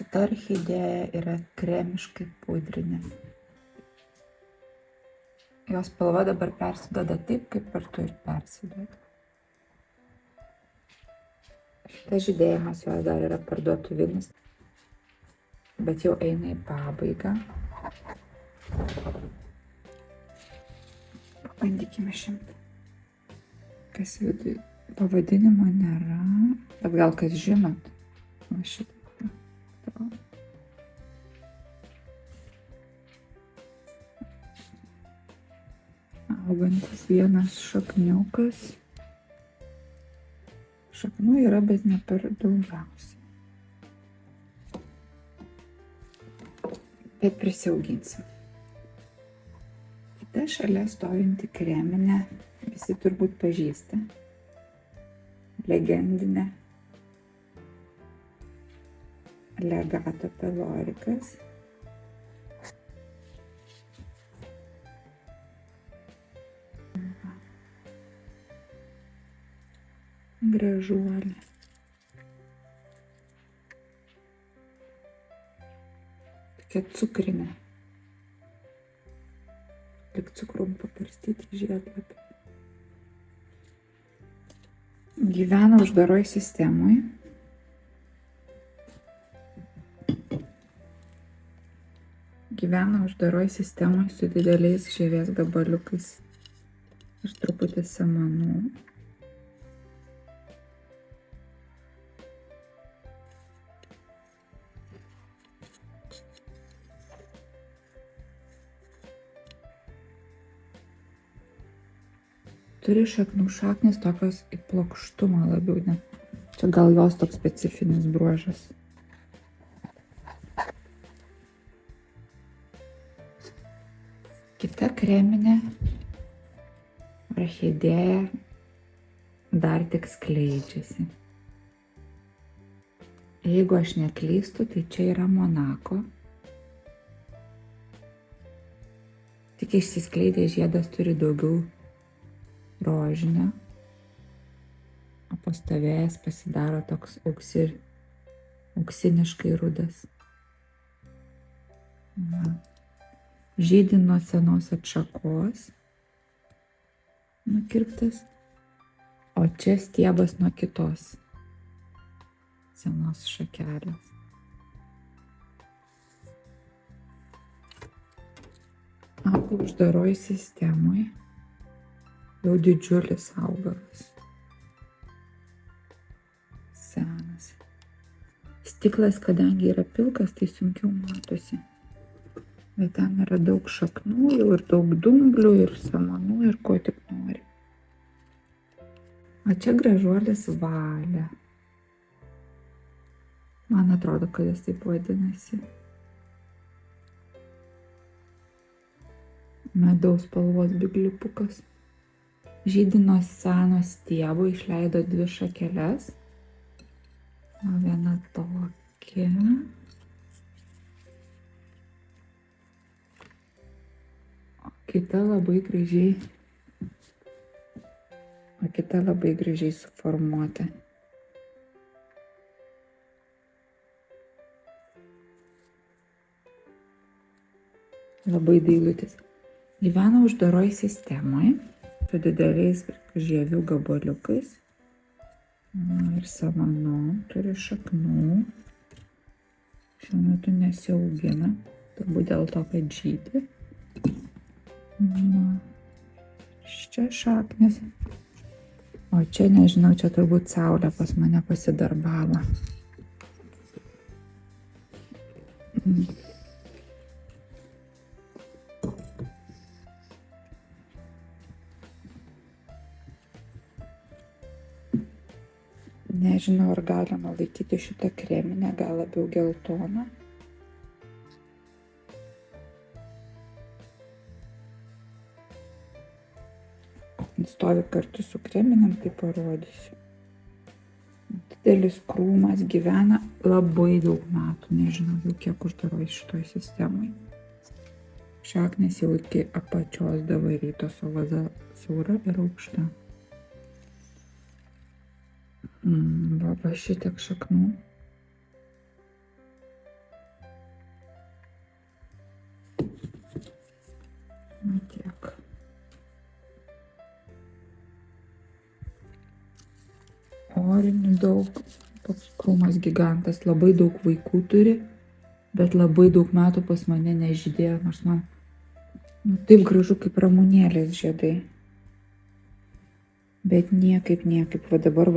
Šita orchidėja yra kremiškai pudrinė. Jos spalva dabar persiduoda taip, kaip ir turi persiduoti. Šitas žydėjimas jos dar yra parduotuvinis, bet jau eina į pabaigą. Pabandykime šimtą. Kas vidui pavadinimo nėra, bet gal kas žinot. O šitą. Augantis vienas šakniukas. Šaknų yra, bet ne per daugiausiai. Bet prisiauginsim. Kita šalia stovinti kreminė, visi turbūt pažįsta. Legendinė Legato pelorikas. Gražuolė. Tokia cukrinė. Lyg cukrum pakarstyti žiedlapį. Gyvena uždaroj sistemoj. Gyvena uždaroj sistemoj su dideliais žievės gabaliukais ir truputį samanų. Turi šaknų, šaknis tokios į plokštumą labiau, ne? Čia gal jos toks specifinis bruožas. Kita kreminė orchidėja dar tik skleidžiasi. Jeigu aš neklystu, tai čia yra Monako. Tik išsiskleidė žiedas turi daugiau rožinio, o pastovėjęs pasidaro toks auksiniškai rudas. Žydi nuo senos atšakos nukirptas, o čia stiebas nuo kitos senos šakelės. Auga uždaroj sistemoj. Jau didžiulis augalas. Senas. Stiklas, kadangi yra pilkas, tai sunkiau matosi. Bet ten yra daug šaknų, jau ir daug dumblių, ir samanų, ir ko tik nori. O čia gražuolis Valia. Man atrodo, kad jis taip vadinasi. Medaus spalvos bigliupukas. Žydi nuo seno stiebo, išleido 2 šakeles. O viena tokia. O kita labai gražiai suformuota. Labai dailutis. Gyvena uždaroj sistemoj. Su dideliais žievių gabaliukais ir samanom, turi šaknų. Šiuo metu nesiaugina, turbūt dėl to, kad žydi. Čia šaknis, o čia nežinau, čia turbūt saulė pas mane pasidarbavo. Nežinau, ar galima laikyti šitą kreminę, gal labiau geltoną. Stovi kartu su kreminėm, tai parodysiu. Didelis krūmas, gyvena labai daug metų, nežinau jau kiek uždaroj šitoj sistemai. Šaknis jau iki apačios davarytos, o vaza siaura ir aukšta. Va šitiek šaknų. orinių daug. Toks krūmas gigantas, labai daug vaikų turi, bet labai daug metų pas mane nežydėjo, nors man taip gražu kaip ramunėlės žiedai. Bet niekaip, va dabar,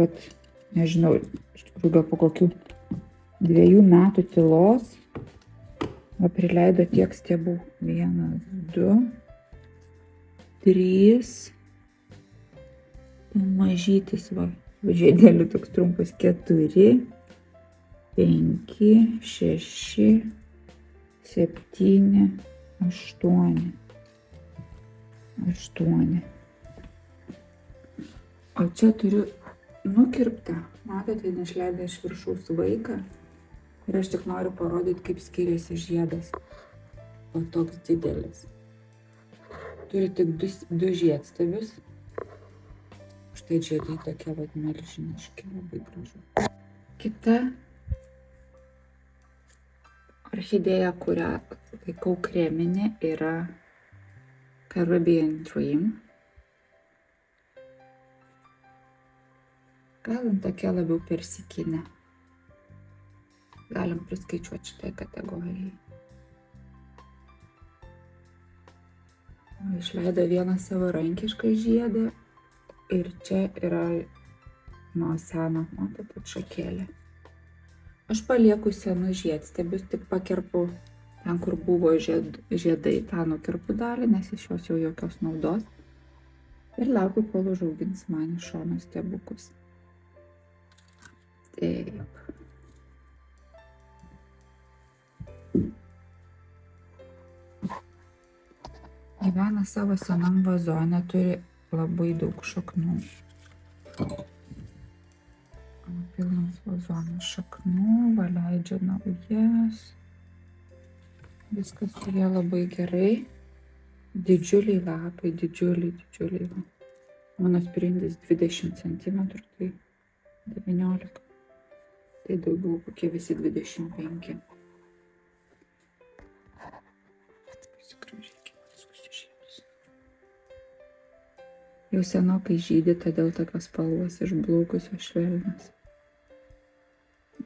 nežinau, iš tikrųjų gal po kokių 2 metų tylos, prileido tiek stiebų. 1, 2, 3, mažytis, žiedelių toks trumpas, 4, 5, 6, 7, 8. O čia turiu nukirptą, matote, neišleidę iš viršaus vaiką. Ir aš tik noriu parodyti, kaip skiriasi žiedas. O toks didelis. Turi tik 2 žiedstiebius. Štai žiedai tokie milžiniški, labai gražu. Kita orchidėja, kurią laikau kreminė, yra Caribbean Dream. Gal tokia labiau persikinė. Galim priskaičiuoti šitai kategorijai. Išleido vieną savarankišką žiedą ir čia yra nuo seno, matote, šakėlė. Aš palieku senus žiedstiebius, tik pakerpu ten, kur buvo žiedai, tą nukirpu dalį, nes iš jos jau jokios naudos. Ir laukiu, kol užaugins man iš šono stiebukus. Taip. Gyvena savo senam vazone, turi labai daug šaknų. Pilnas vazonas šaknų, leidžia naujas. Viskas su ja labai gerai. Didžiuliai lapai, didžiuliai. Mano sprindis 20 cm, tai 19. Tai daugiau kokie visi 25. Jau senokai žydi, todėl tokios spalvos išblaukusios švelnios.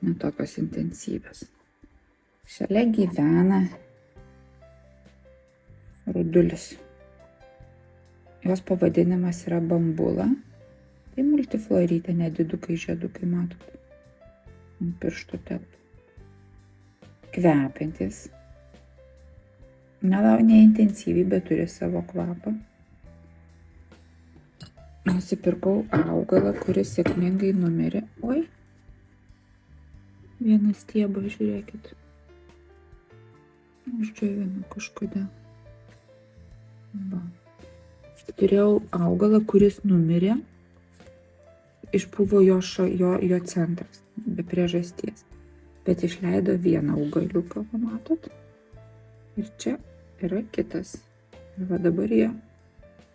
Ne tokios intensyvios. Šalia gyvena rudulis. Jos pavadinimas yra bambula. Tai multiflorytė, nedidukai žiedukai, matot. Ant pirštų telpa. Kvepiantis. Neintensyviai, bet turi savo kvapą. Nusipirkau augalą, kuris sėkmingai numirė. Oi, vienas stiebas, žiūrėkit. Uždžiovinu kažkodėl. Turėjau augalą, kuris numirė. Išpuvo jo centras, be priežasties. Bet išleido vieną augaliuką, matot. Ir čia yra kitas. Ir va dabar jie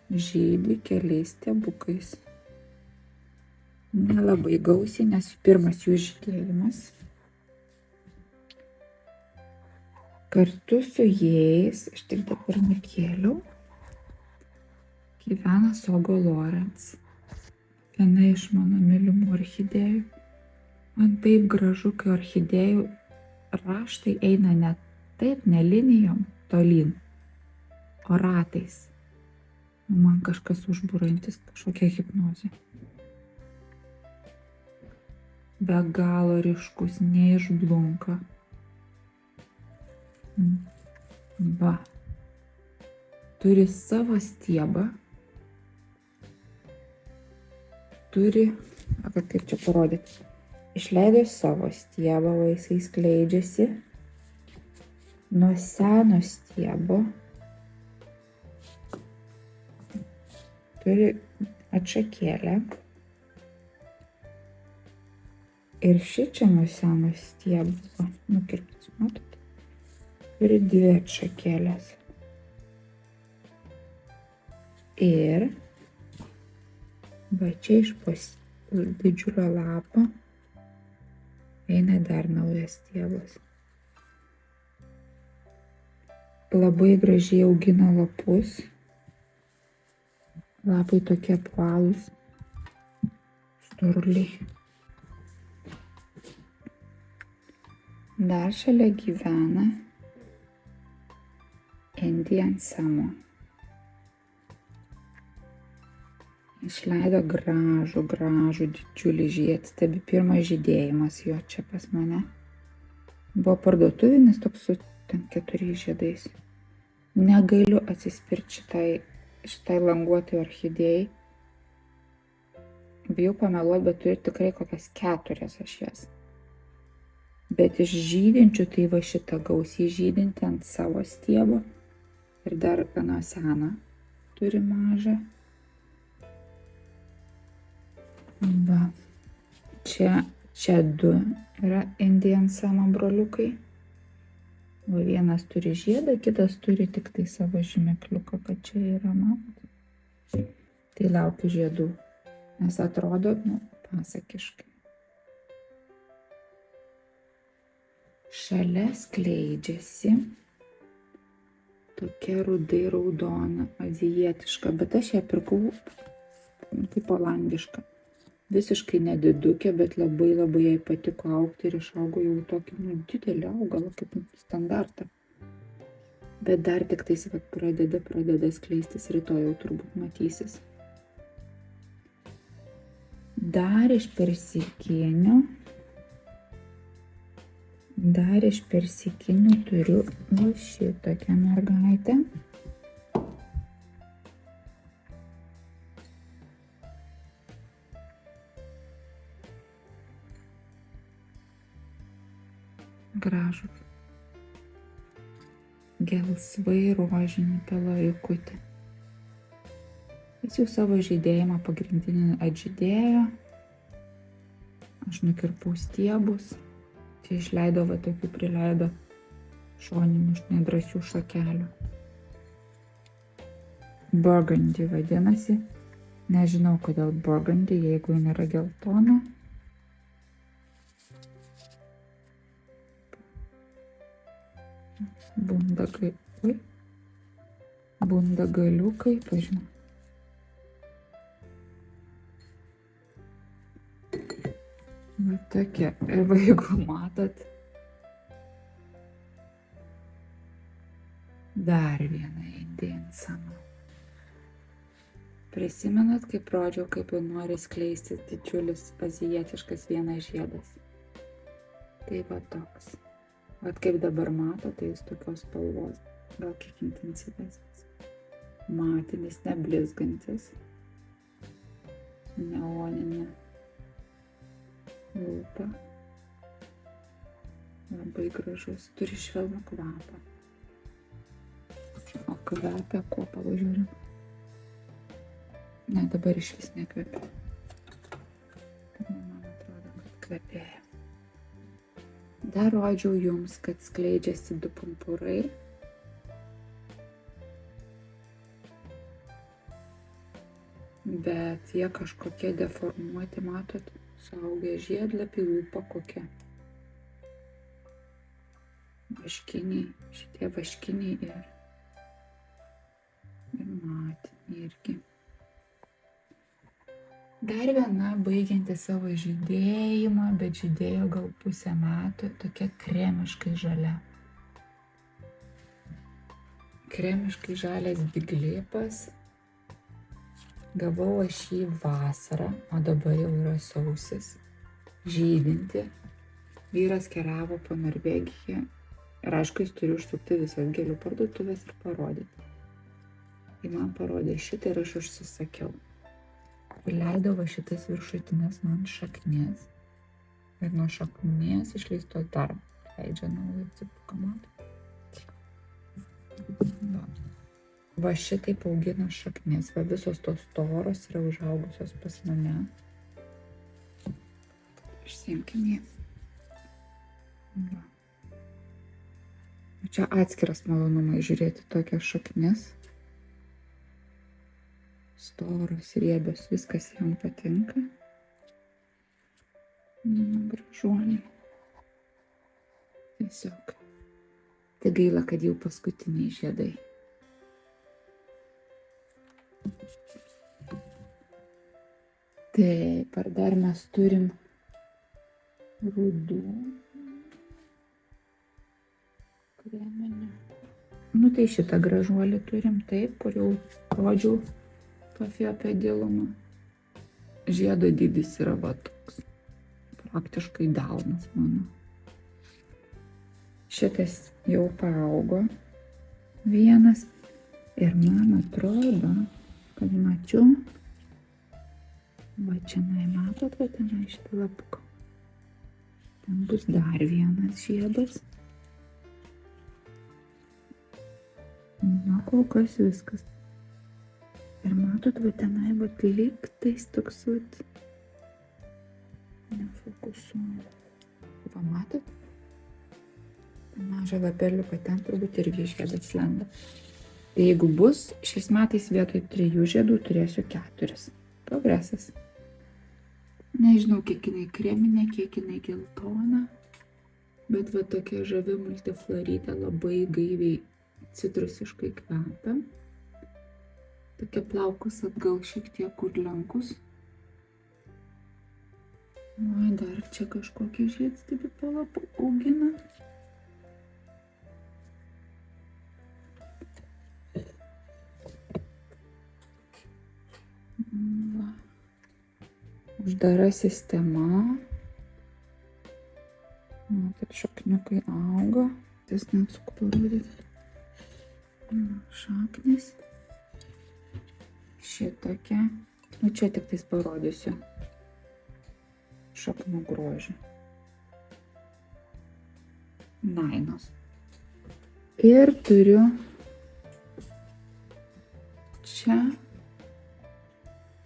žydi keliais stiebukais. Nelabai gausiai, nes pirmas jų žydėjimas. Kartu su jais, aš tik dabar nukėliau, gyvena Sogo Lawrence. Viena iš mano mylimų orchidėjų. Man taip gražu, kai orchidėjų raštai eina ne linijom tolyn, o ratais. Man kažkas užbūrantis, kažkokia hipnozė. Be galo ryškus, neišblunka. Va. Turi savo stiebą. Kaip čia parodyti. Išleido savo stiebą, o jisai skleidžiasi nuo seno stiebo. Turi atšakėlę. Ir šičia nuo seno stiebo, nukirptas, matote, turi 2 atšakėlės. Ir va čia iš didžiulio lapo eina dar naujas stiebas. Labai gražiai augina lapus. Lapai tokie apvalūs, storuliai. Dar šalia gyvena Indian Summer. Išleido gražų didžiulį žiedstiebį. Pirmas žydėjimas jo čia pas mane. Buvo parduotuvinis toks su ten 4 žiedais. Negaliu atsispirti šitai languotai orchidėjai. Bijau pameluoti, bet turiu tikrai kokias 4 aš jas. Bet iš žydinčių tai va šitą gausiai žydinti ant savo stiebo. Ir dar gana seną turi mažą. Va, čia 2 yra Indian Summer broliukai. Va, vienas turi žiedą, kitas turi tik tai savo žymekliuką, kad čia yra, matot. Tai laukiu žiedų, nes atrodo, pasakiškai. Šalia skleidžiasi tokia rudai raudona, azijietiška, bet aš ją pirkau kaip olandiška. Visiškai nedidukė, bet labai jai patiko augti ir išaugo jau tokį didelį augalą kaip standartą. Bet dar tik tais pradeda skleistis, rytoj jau turbūt matysis. Dar iš persikinių turiu va šitokią mergaitę. Gražus. Gelsvai rožinį pelajukutį. Jis jau savo žydėjimą pagrindinį atžydėjo. Aš nukirpau stiebus. Čia išleido va tokių prileido šoninių nedrąsių šakelių. Burgundy vadinasi. Nežinau, kodėl burgundy, jeigu jin yra geltona. Bundagaliukai, pažinau. Va tokia. Ir jeigu matot, dar viena Indian Summer. Prisimenat, kaip rodžiau, kaip jau nori skleistis didžiulis azijietiškas vienas žiedas. Tai va toks. Vat kaip dabar mato, tai jis tokios spalvos, gal kiek intensyvesnis. Matinis, neblizgantis. Neoninė lūpa. Labai gražus. Turi švelnų kvapą. O kvepia kuo, pažiūrim? Ne, dabar iš vis nekvepia. Man atrodo, kad kvepėja. Dar rodžiau jums, kad skleidžiasi 2 pumpurai. Bet jie kažkokie deformuoti, matot, suaugę žiedlapiai, lūpa kokia. Vaškiniai, šitie vaškiniai ir matiniai irgi. Dar viena baigianti savo žydėjimą, bet žydėjo gal pusę metų, tokia kremiškai žalia. Kremiškai žalias biglėpas. Gavau aš jį vasarą, o dabar jau yra sausis. Žydinti. Vyras keliavo po Norvegiją ir aišku, jis turi užsukti visas gėlių parduotuvės ir parodyti. Jis man parodė šitą ir aš užsisakiau. Įleido va šitas viršutinės man šaknis. Ir nuo šaknies išleisto dar leidžia naują cipuką, matot. Va šitaip augina šaknis. Va visos tos storos yra užaugusios pas mane. Išsiimkim jį. Va. Čia atskiras malonumai žiūrėti tokias šaknis. Storos, riebios, viskas jam patinka. Gražuoliai. Tiesiog. Tai gaila, kad jau paskutiniai žiedai. Taip, ar dar mes turim rudų. kreminių. Nu tai šitą gražuolį turim, taip, kur jau rodžiau tokį apie gilumą. Žiedo dydis yra va toks. Praktiškai delnas mano. Šitas jau paaugo vienas. Ir man atrodo, kad mačiau, va čia matot, va tenai šitą lapuką. Ten bus dar vienas žiedas. Na, kol kas viskas. Ir matot, va tenai, va lygtais toks, va, nefokusuoju. Va, matot? Mažą lapeliuką, ten turbūt irgi žiedas lenda. Tai jeigu bus, šiais metais vietoj 3 žiedų turėsiu 4. Progresas. Nežinau, kiek jinai kreminė, kiek jinai geltona, bet va tokia žavi multiflorytė, labai gaiviai citrusiškai kvepia. Tokia plaukus atgal šiek tiek kurlenkus. O, dar čia kažkokį žiedstiebį po lapu augina. Uždara sistema. Matot, šakniukai auga. Tas net sunku parodyti. Šaknis. Šitokia. Nu čia tik tais parodysiu. Šaknų grožį. Nainos. Ir turiu čia.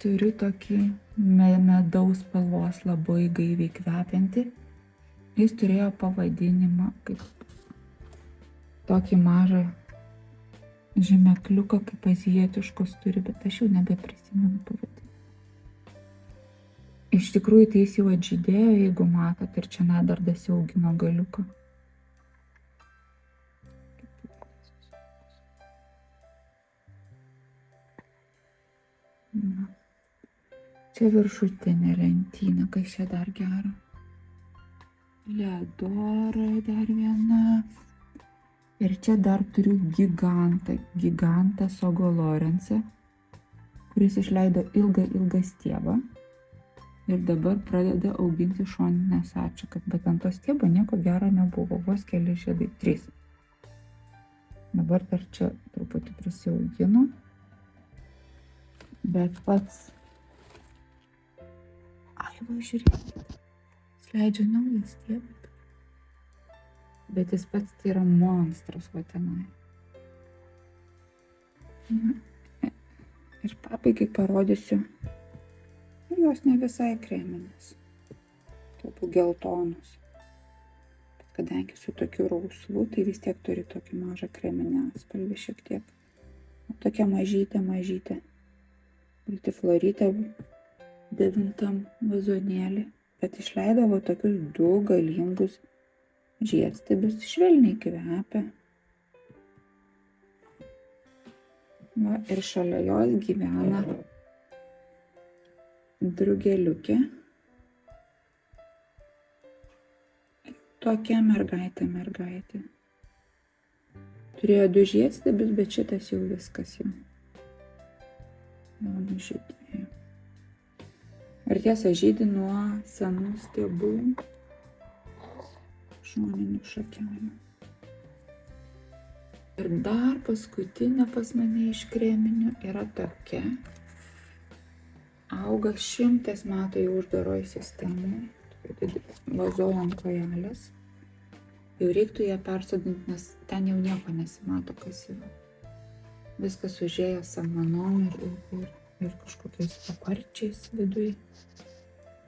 Turiu tokį medaus spalvos labai gaiviai kvepiantį. Jis turėjo pavadinimą kaip tokį mažą žymekliuką, kaip azijietiškos turi, bet aš jau nebeprisimenu pavadinimą. Iš tikrųjų tai jis jau atžydėjo, jeigu matot, ir čia dar dasiaugino galiuką. Na. Čia viršutinė lentyna, kas čia dar gero. Ledora dar viena. Ir čia dar turiu gigantą Sogo Lorence, kuris išleido ilgą stiebą. Ir dabar pradeda auginti šoninės atšakas, bet ant to stiebo nieko gero nebuvo, vos keli žiedai, 3. Dabar dar čia truputį prisiaugino, bet pats va, žiūrėkit, jis leidžia naują stiebą. Bet jis pats tai yra monstras va tenai. Ir pabaigai parodysiu. Jos ne visai kreminės. Topu geltonos. Kadangi su tokiu rausvu, tai vis tiek turi tokį mažą kreminę atspalvį šiek tiek. Tokia mažytė. Multiflorytė 9 vazonėlį, bet išleidavo tokius 2 galingus žiedstiebius, švelniai kvepia. Va, ir šalia jos gyvena drugeliukė. Tokia mergaitė. Turėjo 2 žiedstiebius, bet šitas jau viskas jau. Nužydėjo. Ir tiesa žydi nuo senų stiebų šoninių šakelių. Ir dar paskutinė pas mane iš kreminių yra tokia. Auga 100 metų jau uždaroj sistemai. Vazoja ant kojelės. Jau reiktų ją persodinti, nes ten jau nieko nesimato, kas yra. Viskas užėjo samanom ir kažkokiais paparčiais viduj.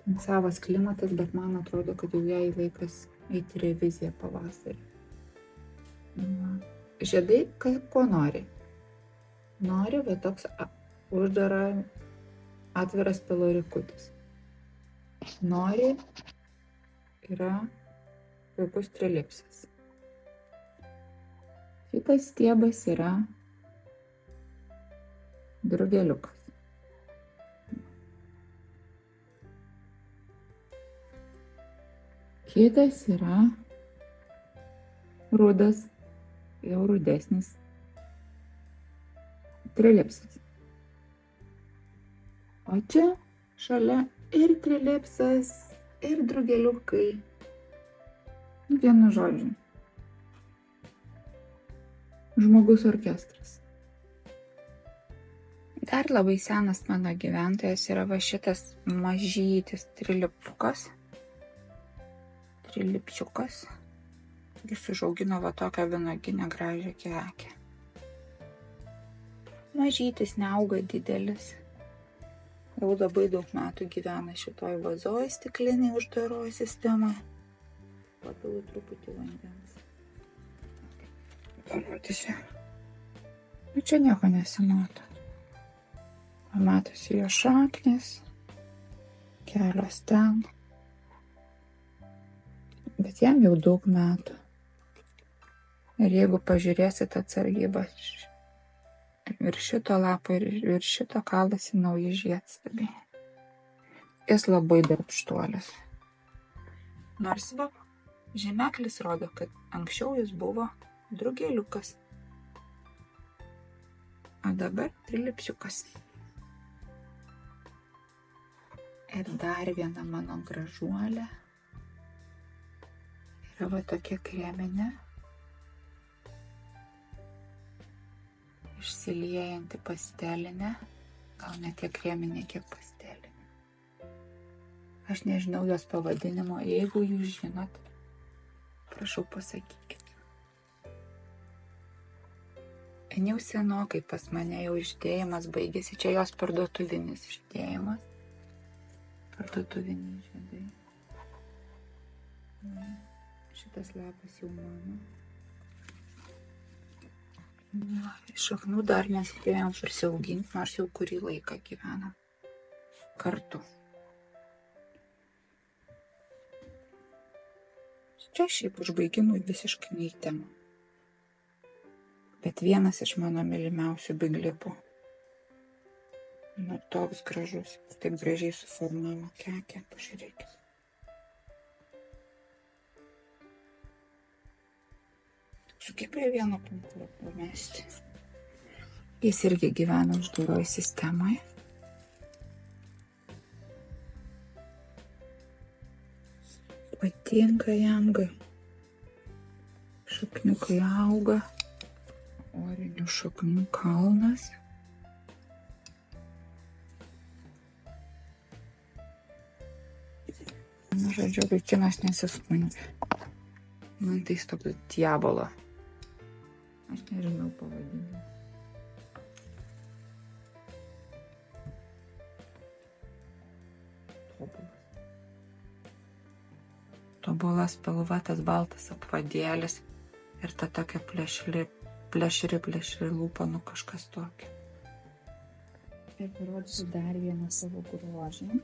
Ten savas klimatas, bet man atrodo, kad jau jai laikas eiti reviziją pavasarį. Žiedai, ko nori? Nori, bet toks uždara atviras pelorikutis. Nori, yra puikus trilipsas. Šitas stiebas yra drugeliukas. Kitas yra rudas jau rudesnis trilipsas. O čia šalia ir trilipsas, ir drugeliukai. Vienu žodžiu. Žmogus orkestras. Dar labai senas mano gyventojas yra va šitas mažytis trilipsiukas. Jis užaugino va tokią vynuoginę gražią kekę. Mažytis, neauga didelis. Jau labai daug metų gyvena šitoj vazoj stikliniai uždaroj sistemai. Papilu truputį vandens. Parodysiu. Čia nieko nesimato. Matosi jo šaknis, kelios ten. Bet jam jau daug metų. Ir jeigu pažiūrėsit atsargiai, ir šito lapo, ir šito kalasi nauji žiedstiebiai. Jis labai darbštuolis. Nors va, žymeklis rodo, kad anksčiau jis buvo drugeliukas. O dabar trilipsiukas. Ir dar viena mano gražuolė. Yra va tokia kreminė. Išsiliejanti pastelinė. Gal ne tiek kreminė, kiek pastelinė. Aš nežinau jos pavadinimo. Jeigu jūs žinot, prašau pasakykit. Jau senokai pas mane jau išdėjimas baigėsi. Čia jos parduotuvinis išdėjimas. Parduotuviniai žiedai. Šitas lapas jau mano. Šaknų dar nespėjom prisiauginti, nors jau kurį laiką gyvenam kartu. Čia šiaip užbaigimui visiškai ne į temą. Bet vienas iš mano mylimiausių biglipų. Nu, toks gražus, taip gražiai suformavo kekę, pažiūrėkit. Sugebėjo vieną pumpurą pamesti. Jis irgi gyvena uždaroj sistemoje. Patinka jam, šakniukai auga, orinių šaknų kalnas. Žodžiu, vaikinas nesiskundžia. Man tai toks diabolo. Aš nežinau pavadinimą. Tobulas spalvotas baltas apvadėlis ir ta tokia plėšri lūpa, nu kažkas tokio. Ir parodysiu dar vieną savo grožį.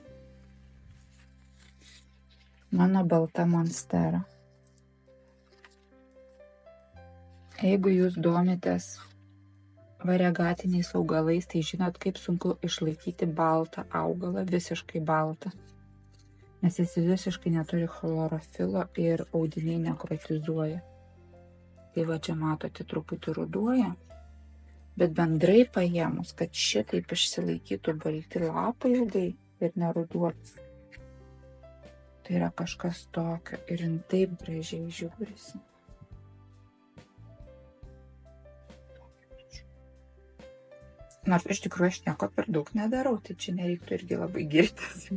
Mano balta monstera. Jeigu jūs domitės variegatiniais augalais, tai žinot, kaip sunku išlaikyti baltą augalą, visiškai baltą. Nes jis visiškai neturi chlorofilo ir audiniai nekrotizuoja. Tai va čia matote, truputį ruduoja. Bet bendrai paėmus, kad šitaip išsilaikytų balti lapai ilgai ir neruduotų. Tai yra kažkas tokio ir jin taip gražiai žiūrisi. Nors iš tikrųjų aš nieko per daug nedarau, tai čia nereiktų irgi labai girtis.